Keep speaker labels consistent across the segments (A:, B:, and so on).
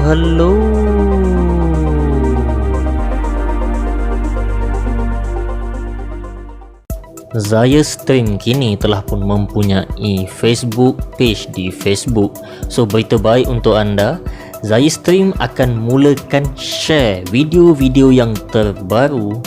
A: Hello. Zaya Stream kini telah pun mempunyai Facebook page di Facebook. So berita baik untuk anda, Zaya Stream akan mulakan share video-video yang terbaru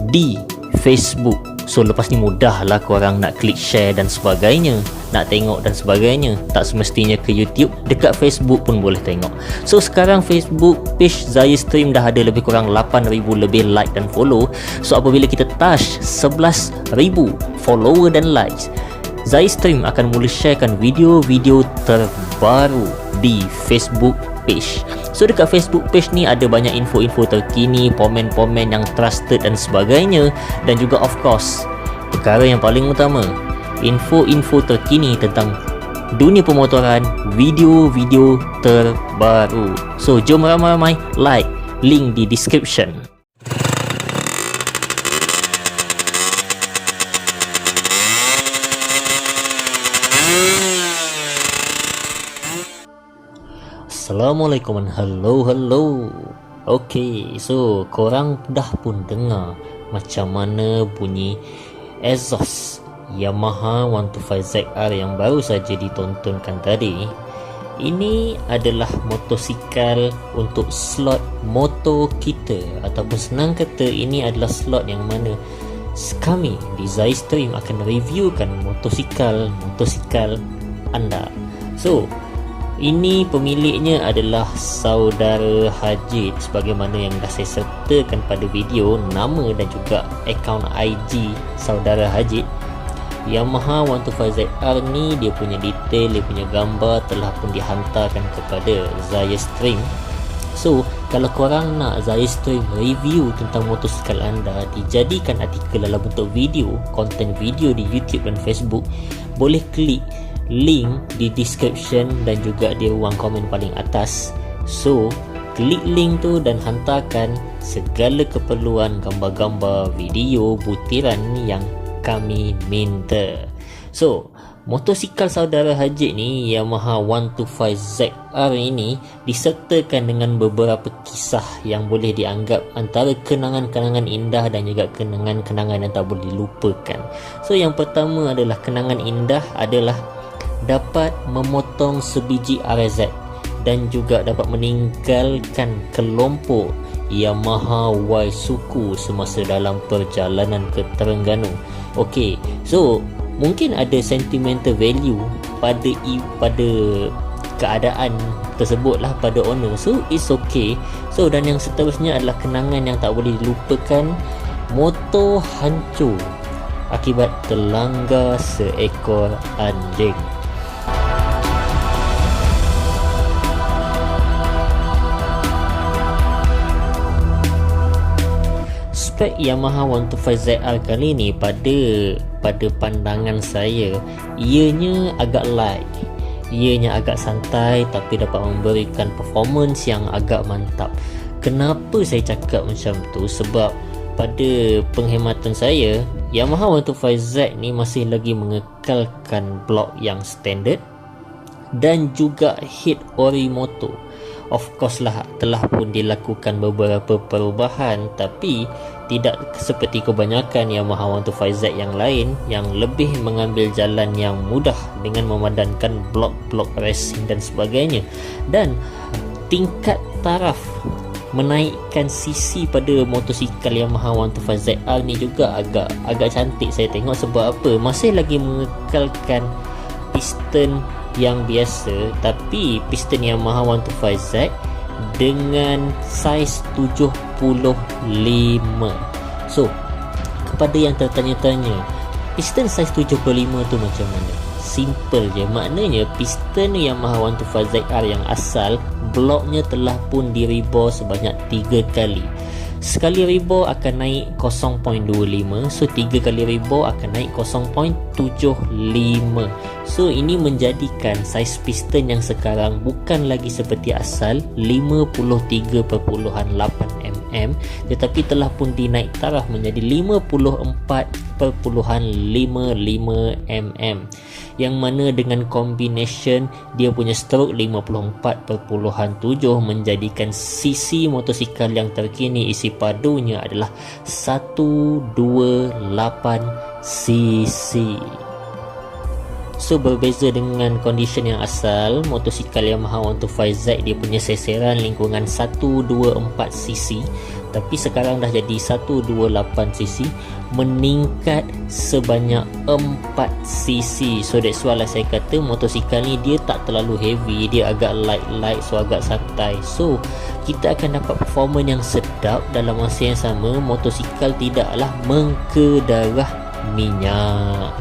A: di Facebook. So lepas ni mudahlah korang nak klik share dan sebagainya, nak tengok dan sebagainya. Tak semestinya ke YouTube, dekat Facebook pun boleh tengok. So sekarang Facebook page Zaya Stream dah ada lebih kurang 8,000 lebih like dan follow. So apabila kita touch 11,000 follower dan likes, Zaya Stream akan mula sharekan video-video terbaru di Facebook page. So dekat Facebook page ni ada banyak info-info terkini, komen-komen yang trusted dan sebagainya. Dan juga of course, perkara yang paling utama, info-info terkini tentang dunia pemotoran, video-video terbaru. So jom ramai-ramai like, link di description. Assalamualaikum and hello. Okay, so korang dah pun dengar macam mana bunyi exhaust Yamaha 125ZR yang baru saja ditontonkan tadi. Ini adalah motosikal untuk slot motor kita, ataupun senang kata ini adalah slot yang mana kami di Zaya Stream akan reviewkan motosikal anda. So ini pemiliknya adalah saudara Hajid, sebagaimana yang dah saya sertakan pada video nama dan juga akaun IG saudara Hajid. Yamaha 125ZR ni dia punya detail, dia punya gambar telah pun dihantarkan kepada Zaya Stream. So kalau korang nak Zaya Stream review tentang motosikal anda dijadikan artikel dalam bentuk video, konten video di YouTube dan Facebook, boleh klik link di description dan juga di ruang komen paling atas. So klik link tu dan hantarkan segala keperluan gambar-gambar, video, butiran yang kami minta. So motosikal saudara Hajid ni, Yamaha 125ZR ini disertakan dengan beberapa kisah yang boleh dianggap antara kenangan-kenangan indah dan juga kenangan-kenangan yang tak boleh dilupakan. So yang pertama adalah kenangan indah adalah dapat memotong sebiji RZ dan juga dapat meninggalkan kelompok Yamaha Y suku semasa dalam perjalanan ke Terengganu. Okey, so mungkin ada sentimental value pada keadaan tersebut lah, pada owner. So it's okay. So dan yang seterusnya adalah kenangan yang tak boleh dilupakan, motor hancur akibat terlanggar seekor anjing. Spek Yamaha 125ZR kali ni pada pandangan saya, ianya agak light, ianya agak santai, tapi dapat memberikan performance yang agak mantap. Kenapa saya cakap macam tu? Sebab pada penghematan saya, Yamaha 125Z ni masih lagi mengekalkan blok yang standard dan juga head ori motor. Of course lah, telah pun dilakukan beberapa perubahan, tapi tidak seperti kebanyakan Yamaha 125Z yang lain yang lebih mengambil jalan yang mudah dengan memadankan blok-blok racing dan sebagainya. Dan tingkat taraf menaikkan sisi pada motosikal Yamaha 125ZR ni juga agak cantik saya tengok. Sebab apa? Masih lagi mengekalkan piston yang biasa, tapi piston Yamaha 125Z dengan saiz 75. So kepada yang tertanya-tanya, piston saiz 75 tu macam mana? Simple je, maknanya piston Yamaha 125ZR yang asal bloknya telah pun direbor sebanyak 3 kali. Sekali rebor akan naik 0.25, so 3 kali rebor akan naik 0.75. So ini menjadikan saiz piston yang sekarang bukan lagi seperti asal 53.8 mm, mm, tetapi telah pun dinaik taraf menjadi 54.55 mm, yang mana dengan combination dia punya stroke 54.7 menjadikan cc motosikal yang terkini isi padunya adalah 128 cc. So berbeza dengan condition yang asal, motosikal Yamaha 125Z dia punya seseran lingkungan 124cc, tapi sekarang dah jadi 128cc, meningkat sebanyak 4cc. So that's why lah saya kata motosikal ni dia tak terlalu heavy, dia agak light, so agak santai. So kita akan dapat performance yang sedap. Dalam masa yang sama, motosikal tidaklah mengkedarah minyak.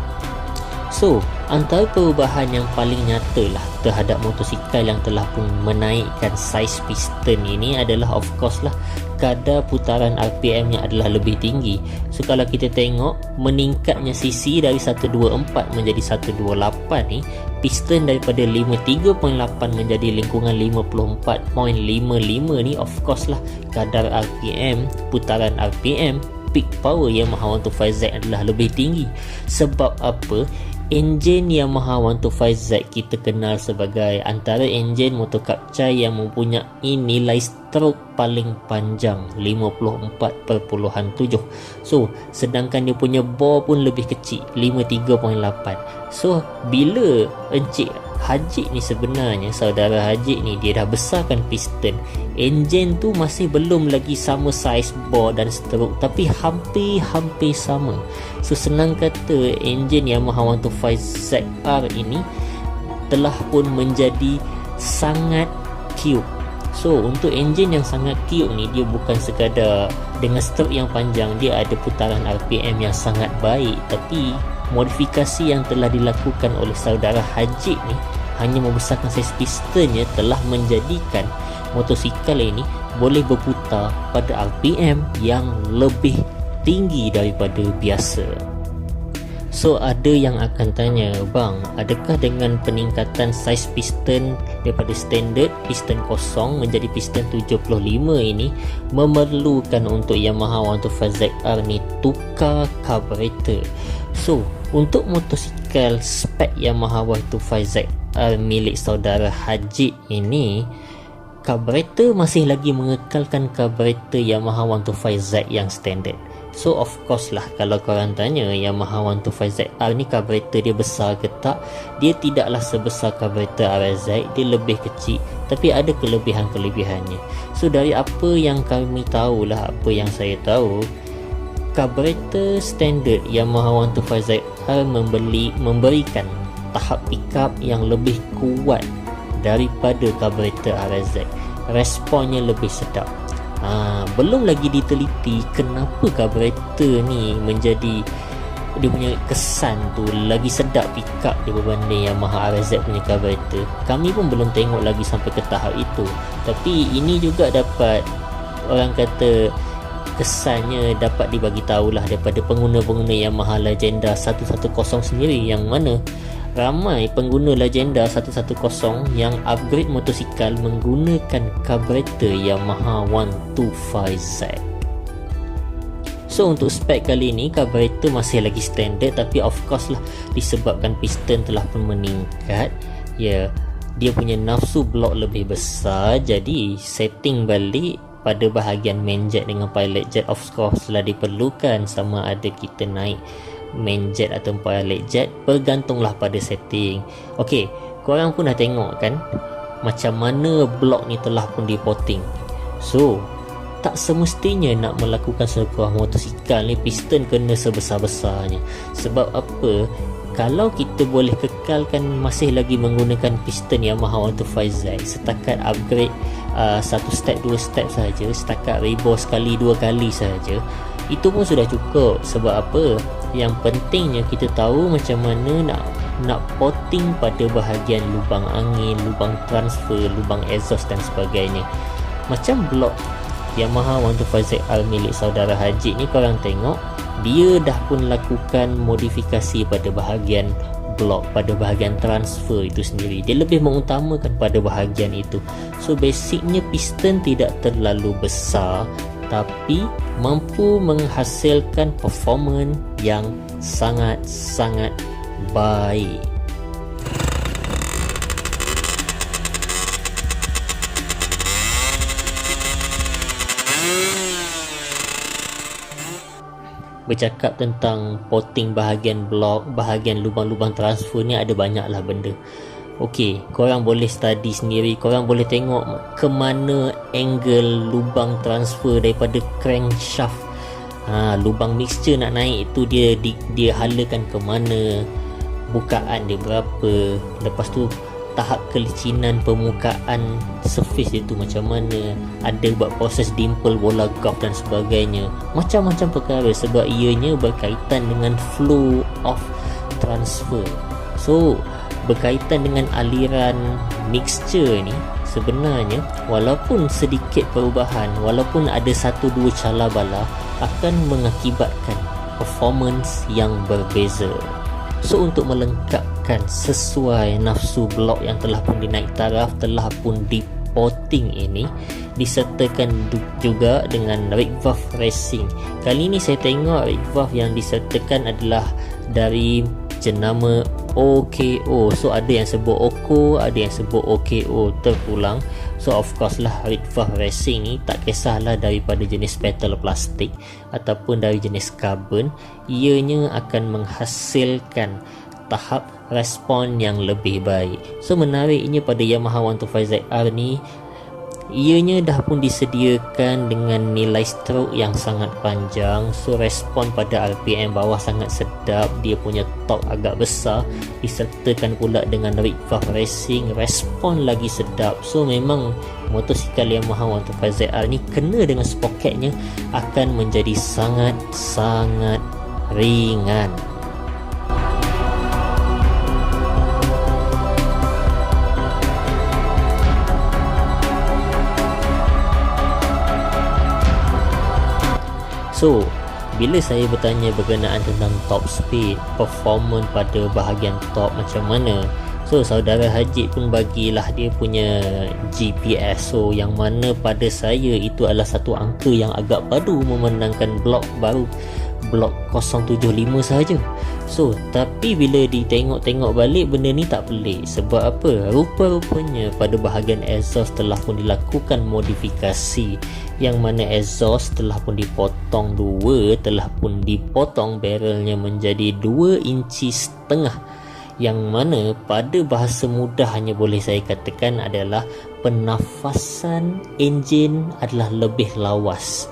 A: So antara perubahan yang paling nyata lah terhadap motosikal yang telah pun menaikkan saiz piston ini adalah of course lah kadar putaran RPM nya adalah lebih tinggi. So kalau kita tengok meningkatnya cc dari 124 menjadi 128 ni, piston daripada 53.8 menjadi lingkungan 54.55 ni, of course lah kadar RPM, putaran RPM, peak power Yamaha 125Z adalah lebih tinggi. Sebab apa? Enjin Yamaha 125Z kita kenal sebagai antara enjin motor kapcai yang mempunyai nilai stroke paling panjang 54.7. So sedangkan dia punya bore pun lebih kecil 53.8. So bila Encik Haji ni, sebenarnya saudara Haji ni dia dah besarkan piston, enjin tu masih belum lagi sama saiz bore dan stroke, tapi hampir sama. So senang kata enjin Yamaha 125ZR ini telah pun menjadi sangat cute. So untuk enjin yang sangat cute ni, dia bukan sekadar dengan stroke yang panjang, dia ada putaran RPM yang sangat baik, tapi modifikasi yang telah dilakukan oleh saudara Haji ni hanya membesarkan saiz pistonnya telah menjadikan motosikal ini boleh berputar pada RPM yang lebih tinggi daripada biasa. So ada yang akan tanya, bang, adakah dengan peningkatan saiz piston daripada standard piston kosong menjadi piston 75 ini memerlukan untuk Yamaha 125ZR ni tukar carburetor? So untuk motosikal spek Yamaha 125ZR milik saudara Haji ini, carburetor masih lagi mengekalkan carburetor Yamaha 125Z yang standard. So of course lah, kalau korang tanya Yamaha 125ZR ni carburetor dia besar ke tak, dia tidaklah sebesar carburetor RZ, dia lebih kecil, tapi ada kelebihan-kelebihannya. So dari apa yang kami tahulah, apa yang saya tahu, carburetor standard Yamaha 125ZR memberikan tahap pickup yang lebih kuat daripada carburetor RZ. Responnya lebih sedap. Belum lagi diteliti kenapa carburetor ni menjadi, dia punya kesan tu lagi sedap pickup dia berbanding Yamaha RZ punya carburetor. Kami pun belum tengok lagi sampai ke tahap itu, tapi ini juga dapat, orang kata, kesannya dapat dibagi tahulah daripada pengguna-pengguna Yamaha Legenda 110 sendiri, yang mana ramai pengguna Legenda 110 yang upgrade motosikal menggunakan carburetor Yamaha 125Z. So untuk spek kali ni, carburetor masih lagi standard, tapi of course lah disebabkan piston telah pun meningkat, ya, dia punya nafsu blok lebih besar, jadi setting balik pada bahagian main jet dengan pilot jet of course lah diperlukan. Sama ada kita naik main jet atau pilot jet, bergantunglah pada setting. Okey, korang pun dah tengok kan macam mana blok ni telah pun dipotting. So tak semestinya nak melakukan sebuah motosikal ni piston kena sebesar-besarnya. Sebab apa? Kalau kita boleh kekalkan masih lagi menggunakan piston Yamaha 125Z, setakat upgrade satu step, dua step saja, setakat rebor sekali, dua kali saja, itu pun sudah cukup. Sebab apa? Yang pentingnya kita tahu macam mana nak potting pada bahagian lubang angin, lubang transfer, lubang exhaust dan sebagainya. Macam blok Yamaha 125ZR milik saudara Haji ni, korang tengok dia dah pun lakukan modifikasi pada bahagian blok, pada bahagian transfer itu sendiri. Dia lebih mengutamakan pada bahagian itu. So basicnya piston tidak terlalu besar, tapi mampu menghasilkan performance yang sangat-sangat baik. Bercakap tentang potting bahagian blok, bahagian lubang-lubang transfer ni, ada banyaklah benda. Okey, korang boleh study sendiri, korang boleh tengok ke mana angle lubang transfer daripada crankshaft. Lubang mixture nak naik itu dia halakan ke mana, bukaan dia berapa, lepas tu tahap kelicinan permukaan surface dia tu macam mana, ada buat proses dimple bola golf dan sebagainya, macam-macam perkara, sebab ianya berkaitan dengan flow of transfer. So berkaitan dengan aliran mixture ni, sebenarnya walaupun sedikit perubahan, walaupun ada 1-2 cala bala, akan mengakibatkan performance yang berbeza. So untuk melengkapkan sesuai nafsu blok yang telah pun dinaik taraf, telah pun dipotting ini, disertakan juga dengan rig valve racing. Kali ini saya tengok rig valve yang disertakan adalah dari jenama OKO. So ada yang sebut OKO, ada yang sebut OKO terpulang. So of course lah, rig valve racing ni tak kisahlah daripada jenis metal plastik ataupun dari jenis karbon, ianya akan menghasilkan tahap respon yang lebih baik. So menariknya pada Yamaha 125ZR ni, ianya dah pun disediakan dengan nilai stroke yang sangat panjang. So respon pada RPM bawah sangat sedap, dia punya torque agak besar, disertakan pula dengan rig valve racing, respon lagi sedap. So memang motosikal Yamaha 125ZR ni kena dengan sprocketnya akan menjadi sangat-sangat ringan. So, bila saya bertanya berkenaan tentang top speed, performance pada bahagian top macam mana, so saudara Hajid pun bagilah dia punya GPS. So yang mana pada saya itu adalah satu angka yang agak padu memandangkan blok baru, blok 075 sahaja. So tapi bila ditengok-tengok balik, benda ni tak pelik. Sebab apa? Rupa-rupanya pada bahagian exhaust telah pun dilakukan modifikasi, yang mana exhaust telah pun dipotong telah pun dipotong barrelnya menjadi 2,5 inci, yang mana pada bahasa mudah hanya boleh saya katakan adalah penafasan enjin adalah lebih lawas.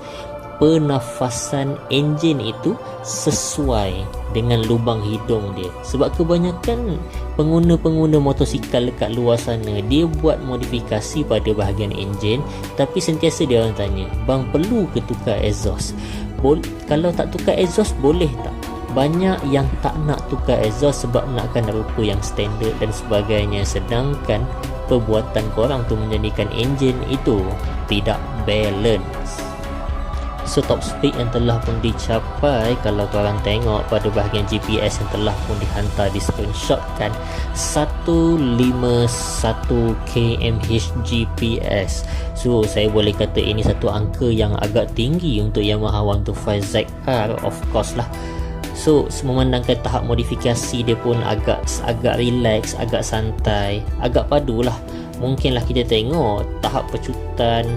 A: Penafasan enjin itu sesuai dengan lubang hidung dia. Sebab kebanyakan pengguna-pengguna motosikal dekat luar sana, dia buat modifikasi pada bahagian enjin, tapi sentiasa dia orang tanya, bang, perlu ke tukar exhaust? Kalau tak tukar exhaust boleh tak? Banyak yang tak nak tukar exhaust sebab nakkan rupa yang standard dan sebagainya, sedangkan perbuatan korang tu menjadikan enjin itu tidak balance. So top speed yang telah pun dicapai, kalau korang tengok pada bahagian GPS yang telah pun dihantar, di screenshotkan 151 kmh GPS. So saya boleh kata ini satu angka yang agak tinggi untuk Yamaha 125ZR, of course lah. So memandangkan tahap modifikasi dia pun agak relax, agak santai, agak padu lah. Mungkinlah kita tengok tahap pecutan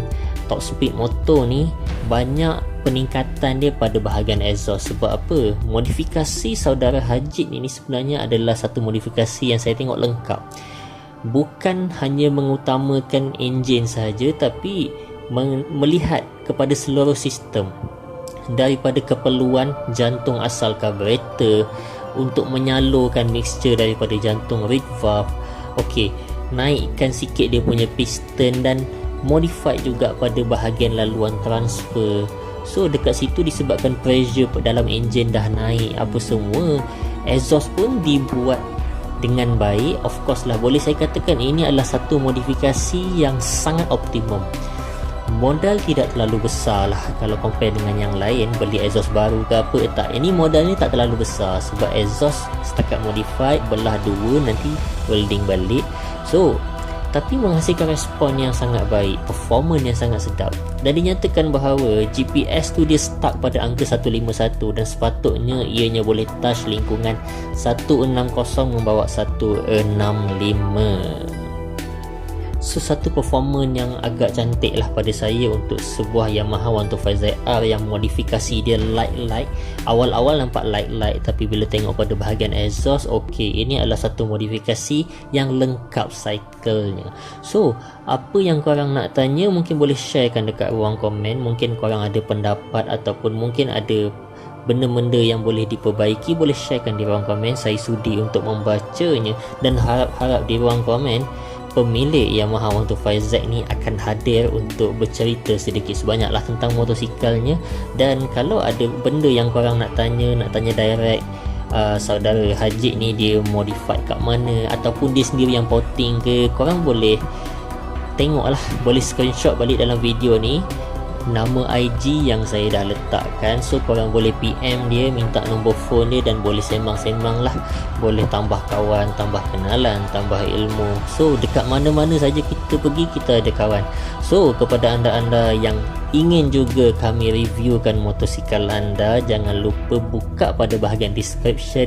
A: top speed motor ni banyak peningkatan dia pada bahagian exhaust. Sebab apa? Modifikasi saudara Hajid ini sebenarnya adalah satu modifikasi yang saya tengok lengkap. Bukan hanya mengutamakan enjin sahaja, tapi melihat kepada seluruh sistem, daripada keperluan jantung asal carburetor untuk menyalurkan mixture daripada jantung rig valve. Okey, naikkan sikit dia punya piston dan modified juga pada bahagian laluan transfer. So dekat situ disebabkan pressure dalam enjin dah naik, apa semua, exhaust pun dibuat dengan baik. Of course lah, boleh saya katakan ini adalah satu modifikasi yang sangat optimum. Modal tidak terlalu besar lah kalau compare dengan yang lain, beli exhaust baru ke apa, tak. Ini modal ni tak terlalu besar sebab exhaust setakat modified, belah dua, nanti welding balik. So tapi menghasilkan respon yang sangat baik, performance yang sangat sedap. Dan dinyatakan bahawa GPS tu dia stuck pada angka 151 dan sepatutnya ianya boleh touch lingkungan 160 membawa 165. So satu performance yang agak cantik lah pada saya untuk sebuah Yamaha 125ZR yang modifikasi dia light. Awal-awal nampak light, tapi bila tengok pada bahagian exhaust, okey, ini adalah satu modifikasi yang lengkap cycle-nya. So apa yang korang nak tanya mungkin boleh sharekan dekat ruang komen. Mungkin korang ada pendapat ataupun mungkin ada benda-benda yang boleh diperbaiki, boleh sharekan di ruang komen. Saya sudi untuk membacanya dan harap di ruang komen pemilik Yamaha 125Z ni akan hadir untuk bercerita sedikit sebanyaklah tentang motosikalnya. Dan kalau ada benda yang korang nak tanya direct, saudara Haji ni dia modified kat mana ataupun dia sendiri yang porting ke, korang boleh tengoklah, boleh screenshot balik dalam video ni nama IG yang saya dah letakkan. So korang boleh PM dia, minta nombor phone dia dan boleh sembang-sembang lah, boleh tambah kawan, tambah kenalan, tambah ilmu. So dekat mana-mana saja kita pergi, kita ada kawan. So kepada anda-anda yang ingin juga kami reviewkan motosikal anda, jangan lupa buka pada bahagian description,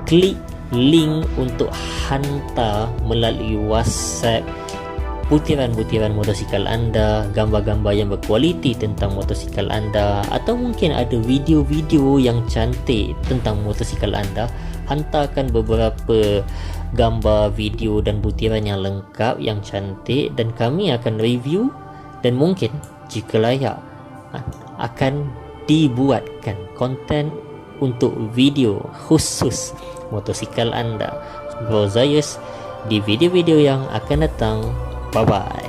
A: klik link untuk hantar melalui WhatsApp butiran-butiran motosikal anda, gambar-gambar yang berkualiti tentang motosikal anda, atau mungkin ada video-video yang cantik tentang motosikal anda. Hantarkan beberapa gambar, video dan butiran yang lengkap, yang cantik, dan kami akan review dan mungkin jika layak akan dibuatkan konten untuk video khusus motosikal anda. Bro Zayus di video-video yang akan datang. Bye-bye.